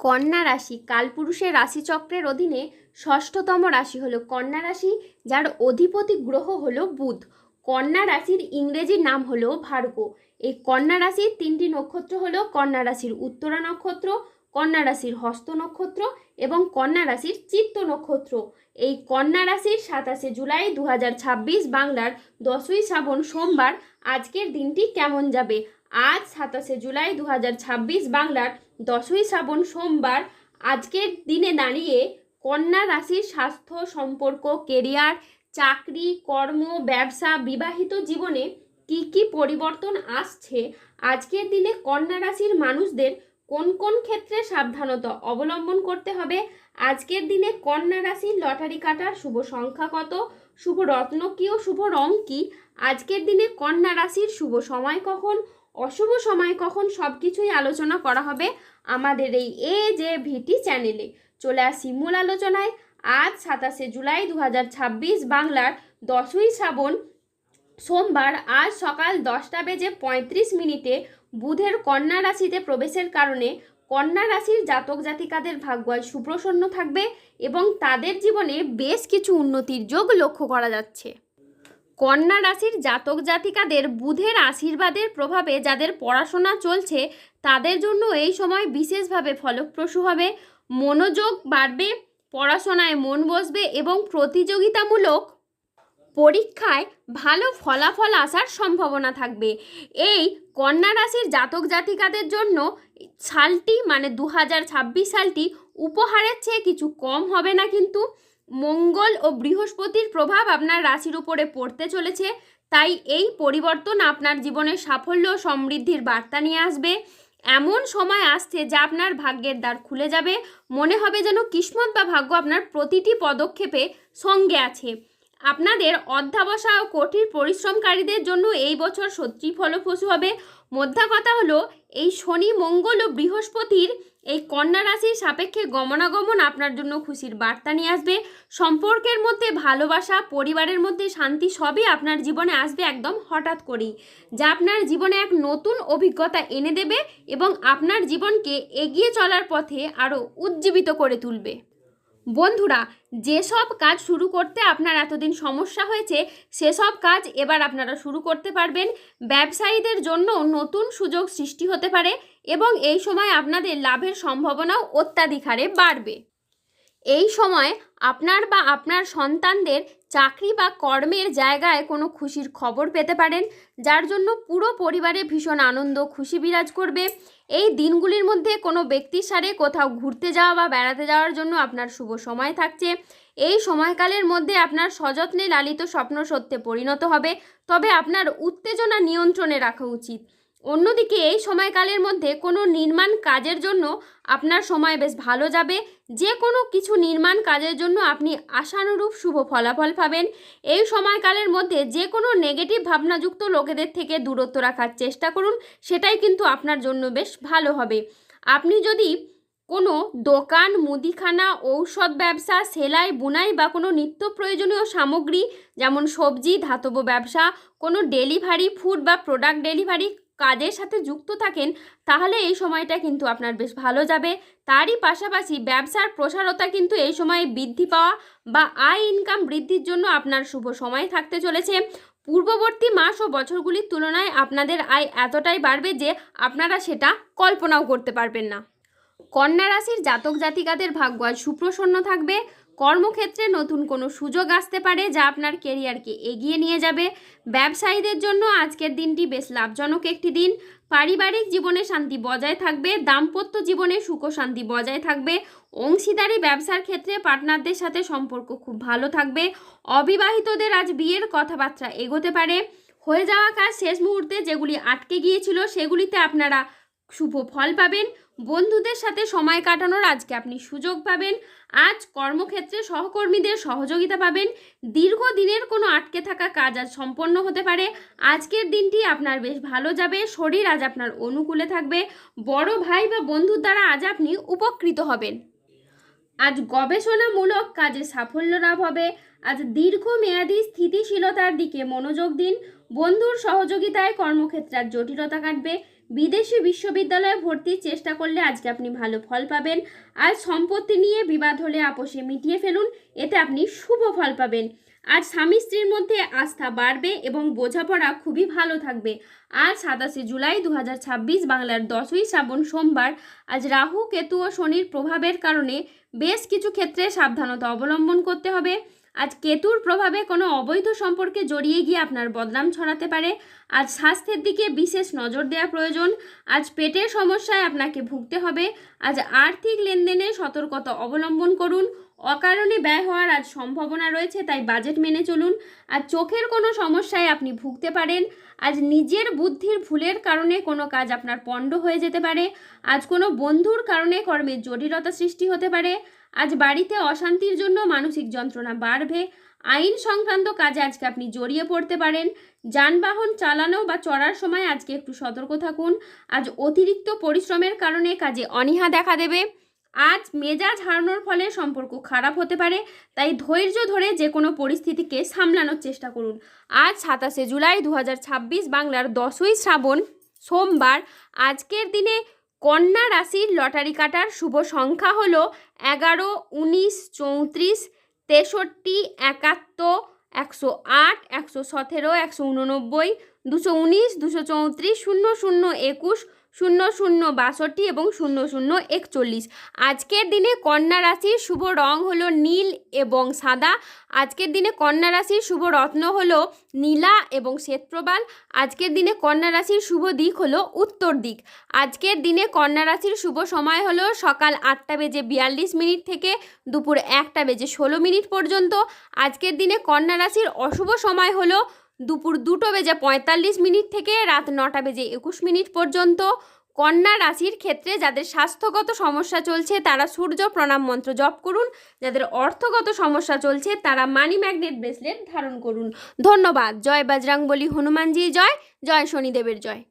কন্যা রাশি কালপুরুষের রাশিচক্রের অধীনে ষষ্ঠতম রাশি হলো কন্যা রাশি, যার অধিপতি গ্রহ হলো বুধ। কন্যা রাশির ইংরেজি নাম হলো ভার্গ। এই কন্যা রাশির তিনটি নক্ষত্র হলো কন্যা রাশির উত্তরা নক্ষত্র, কন্যা রাশির হস্ত নক্ষত্র এবং কন্যা রাশির চিত্ত নক্ষত্র। এই কন্যা রাশির 27শে জুলাই 2026 বাংলার 10ই শ্রাবণ সোমবার আজকের দিনটি কেমন যাবে। আজ 27শে জুলাই 2026 বাংলার 10ই শ্রাবণ সোমবার আজকের দিনে দাঁড়িয়ে কন্যা রাশির স্বাস্থ্য, সম্পর্ক, কেরিয়ার, চাকরি, কর্ম, ব্যবসা, বিবাহিত জীবনে কি কি পরিবর্তন আসছে, আজকের দিনে কন্যা রাশির মানুষদের কোন কোন ক্ষেত্রে সাবধানতা অবলম্বন করতে হবে, আজকের দিনে কন্যা রাশির লটারি কাটার শুভ সংখ্যা কত, শুভ রত্ন কি ও শুভ রং কি, আজকের দিনে কন্যা রাশির শুভ সময় কখন, অশুভ সময় কখন, সব কিছুই আলোচনা করা হবে আমাদের এই AJVT চ্যানেলে। চলে আসি মূল আলোচনায়। আজ 27শে জুলাই 2026 বাংলার 10ই শ্রাবণ সোমবার আজ সকাল 10:35 বুধের কন্যা রাশিতে প্রবেশের কারণে কন্যা রাশির জাতক জাতিকাদের ভাগ্য আজ সুপ্রসন্ন থাকবে এবং তাদের জীবনে বেশ কিছু উন্নতির যোগ লক্ষ্য করা যাচ্ছে। কন্যা রাশির জাতক জাতিকাদের বুধের আশীর্বাদের প্রভাবে যাদের পড়াশোনা চলছে তাদের জন্য এই সময় বিশেষভাবে ফলপ্রসূ হবে। মনোযোগ বাড়বে, পড়াশোনায় মন বসবে এবং প্রতিযোগিতামূলক পরীক্ষায় ভালো ফলাফল আসার সম্ভাবনা থাকবে। এই কন্যা রাশির জাতক জাতিকাদের জন্য সালটি মানে 2026 সালটি উপহারের চেয়ে কিছু কম হবে না, কিন্তু মঙ্গল ও বৃহস্পতির প্রভাব আপনার রাশির উপরে পড়তে চলেছে। তাই এই পরিবর্তন আপনার জীবনে সাফল্য ও সমৃদ্ধির বার্তা নিয়ে আসবে। এমন সময় আসছে যা আপনার ভাগ্যের দ্বার খুলে যাবে, মনে হবে যেন কিসমত বা ভাগ্য আপনার প্রতিটি পদক্ষেপে সঙ্গে আছে। আপনাদের অধ্যাবসা ও কঠিন পরিশ্রমকারীদের জন্য এই বছর সত্যি ফলপ্রসূ হবে। মোদ্দা কথা হলো, এই শনি, মঙ্গল ও বৃহস্পতির এই কন্যা রাশির সাপেক্ষে গমনাগমন আপনার জন্য খুশির বার্তা নিয়ে আসবে। সম্পর্কের মধ্যে ভালোবাসা, পরিবারের মধ্যে শান্তি সবই আপনার জীবনে আসবে একদম হঠাৎ করেই, যা আপনার জীবনে এক নতুন অভিজ্ঞতা এনে দেবে এবং আপনার জীবনকে এগিয়ে চলার পথে আরও উজ্জীবিত করে তুলবে। বন্ধুরা, যেসব কাজ শুরু করতে আপনার এতদিন সমস্যা হয়েছে সেসব কাজ এবার আপনারা শুরু করতে পারবেন। ব্যবসায়ীদের জন্য নতুন সুযোগ সৃষ্টি হতে পারে এবং এই সময় আপনাদের লাভের সম্ভাবনাও অত্যাধিক হারে বাড়বে। এই সময় আপনার বা আপনার সন্তানদের চাকরি বা কর্মের জায়গায় কোনো খুশির খবর পেতে পারেন, যার জন্য পুরো পরিবারে ভীষণ আনন্দ খুশি বিরাজ করবে। এই দিনগুলির মধ্যে কোনো ব্যক্তির সাথে কোথাও ঘুরতে যাওয়া বা বেড়াতে যাওয়ার জন্য আপনার শুভ সময় থাকছে। এই সময়কালের মধ্যে আপনার সযত্নে লালিত স্বপ্ন সত্যে পরিণত হবে, তবে আপনার উত্তেজনা নিয়ন্ত্রণে রাখা উচিত। অন্যদিকে এই সময়কালের মধ্যে কোনো নির্মাণ কাজের জন্য আপনার সময় বেশ ভালো যাবে। যে কোনো কিছু নির্মাণ কাজের জন্য আপনি আশানুরূপ শুভ ফলাফল পাবেন। এই সময়কালের মধ্যে যে কোনো নেগেটিভ ভাবনাযুক্ত লোকেদের থেকে দূরত্ব রাখার চেষ্টা করুন, সেটাই কিন্তু আপনার জন্য বেশ ভালো হবে। আপনি যদি কোনো দোকান, মুদিখানা, ঔষধ ব্যবসা, সেলাই, বুনাই বা কোনো নিত্য প্রয়োজনীয় সামগ্রী যেমন সবজি, ধাতব ব্যবসা, কোনো ডেলিভারি, ফুড বা প্রোডাক্ট ডেলিভারি কাজের সাথে যুক্ত থাকেন, তাহলে এই সময়টা কিন্তু আপনার বেশ ভালো যাবে। তারই পাশাপাশি ব্যবসার প্রসারতা কিন্তু এই সময় বৃদ্ধি পাওয়া বা আয় ইনকাম বৃদ্ধির জন্য আপনার শুভ সময় থাকতে চলেছে। পূর্ববর্তী মাস ও বছরগুলির তুলনায় আপনাদের আয় এতটাই বাড়বে যে আপনারা সেটা কল্পনাও করতে পারবেন না। কন্যা রাশির জাতক জাতিকাদের ভাগ্য আজ সুপ্রসন্ন থাকবে। কর্মক্ষেত্রে নতুন কোনো সুযোগ আসতে পারে যা আপনার কেরিয়ারকে এগিয়ে নিয়ে যাবে। ব্যবসায়ীদের জন্য আজকের দিনটি বেশ লাভজনক একটি দিন। পারিবারিক জীবনে শান্তি বজায় থাকবে, দাম্পত্য জীবনে সুখ শান্তি বজায় থাকবে। অংশীদারি ব্যবসার ক্ষেত্রে পার্টনারদের সাথে সম্পর্ক খুব ভালো থাকবে। অবিবাহিতদের আজ বিয়ের কথাবার্তা এগোতে পারে। হয়ে যাওয়া কাজ শেষ মুহূর্তে যেগুলি আটকে গিয়েছিল সেগুলিতে আপনারা শুভ ফল পাবেন। বন্ধুদের সাথে সময় কাটানোর আজকে আপনি সুযোগ পাবেন। আজ কর্মক্ষেত্রে সহকর্মীদের সহযোগিতা পাবেন। দীর্ঘদিনের কোনো আটকে থাকা কাজ আজ সম্পন্ন হতে পারে। আজকের দিনটি আপনার বেশ ভালো যাবে। শরীর আজ আপনার অনুকূলে থাকবে। বড় ভাই বা বন্ধুর দ্বারা আজ আপনি উপকৃত হবেন। আজ গবেষণামূলক কাজে সাফল্য লাভ হবে। আজ দীর্ঘমেয়াদী স্থিতিশীলতার দিকে মনোযোগ দিন। বন্ধুর সহযোগিতায় কর্মক্ষেত্রে জটিলতা কাটবে। বিদেশি বিশ্ববিদ্যালয়ে ভর্তির চেষ্টা করলে আজকে আপনি ভালো ফল পাবেন। আজ সম্পত্তি নিয়ে বিবাদ হলে আপোষে মিটিয়ে ফেলুন, এতে আপনি শুভ ফল পাবেন। আজ স্বামী স্ত্রীর মধ্যে আস্থা বাড়বে এবং বোঝাপড়া খুবই ভালো থাকবে। আজ 27 জুলাই 2026 বাংলার 10ই শ্রাবণ সোমবার। আজ রাহু, কেতু ও শনির প্রভাবের কারণে বেশ কিছু ক্ষেত্রে সাবধানতা অবলম্বন করতে হবে। আজ কেতুর প্রভাবে কোনো অবৈধ সম্পর্কে জড়িয়ে গিয়ে আপনার বদনাম ছড়াতে পারে। আজ স্বাস্থ্যের দিকে বিশেষ নজর দেওয়া প্রয়োজন। আজ পেটের সমস্যায় আপনাকে ভুগতে হবে। আজ আর্থিক লেনদেনে সতর্কতা অবলম্বন করুন। অকারণে ব্যয় হওয়ার আজ সম্ভাবনা রয়েছে, তাই বাজেট মেনে চলুন। আজ চোখের কোনো সমস্যায় আপনি ভুগতে পারেন। আজ নিজের বুদ্ধির ভুলের কারণে কোনো কাজ আপনার পণ্ড হয়ে যেতে পারে। আজ কোনো বন্ধুর কারণে কর্মের জটিলতা সৃষ্টি হতে পারে। আজ বাড়িতে অশান্তির জন্য মানসিক যন্ত্রণা বাড়বে। আইন সংক্রান্ত কাজে আজকে আপনি জড়িয়ে পড়তে পারেন। যানবাহন চালানো বা চড়ার সময় আজকে একটু সতর্ক থাকুন। আজ অতিরিক্ত পরিশ্রমের কারণে কাজে অনীহা দেখা দেবে। আজ মেজাজ হারানোর ফলে সম্পর্ক খারাপ হতে পারে, তাই ধৈর্য ধরে যে কোনো পরিস্থিতিকে সামলানোর চেষ্টা করুন। আজ 27 জুলাই 2026 বাংলার 10ই শ্রাবণ সোমবার। আজকের দিনে কন্যা রাশির লটারি কাটার শুভ সংখ্যা হলো 11, 19, 34, 63, 71, 108, 117, 189, 219, 234, 00, 21, 00, 62 এবং 00, 41। আজকের দিনে কন্যা রাশির শুভ রং হলো নীল এবং সাদা। আজকের দিনে কন্যা রাশির শুভ রত্ন হলো নীলা এবং শ্বেতপ্রবাল। আজকের দিনে কন্যা রাশির শুভ দিক হলো উত্তর দিক। আজকের দিনে কন্যা রাশির শুভ সময় হলো সকাল 8:42 থেকে দুপুর 1:16 পর্যন্ত। আজকের দিনে কন্যা রাশির অশুভ সময় হলো দুপুর 2:45 থেকে রাত 9:21 পর্যন্ত। কন্যা রাশির ক্ষেত্রে যাদের স্বাস্থ্যগত সমস্যা চলছে তারা সূর্য প্রণাম মন্ত্র জপ করুন। যাদের অর্থগত সমস্যা চলছে তারা মানি ম্যাগনেট ব্রেসলেট ধারণ করুন। ধন্যবাদ। জয় বজরংবলী, হনুমানজি জয়, জয় শনিদেবের জয়।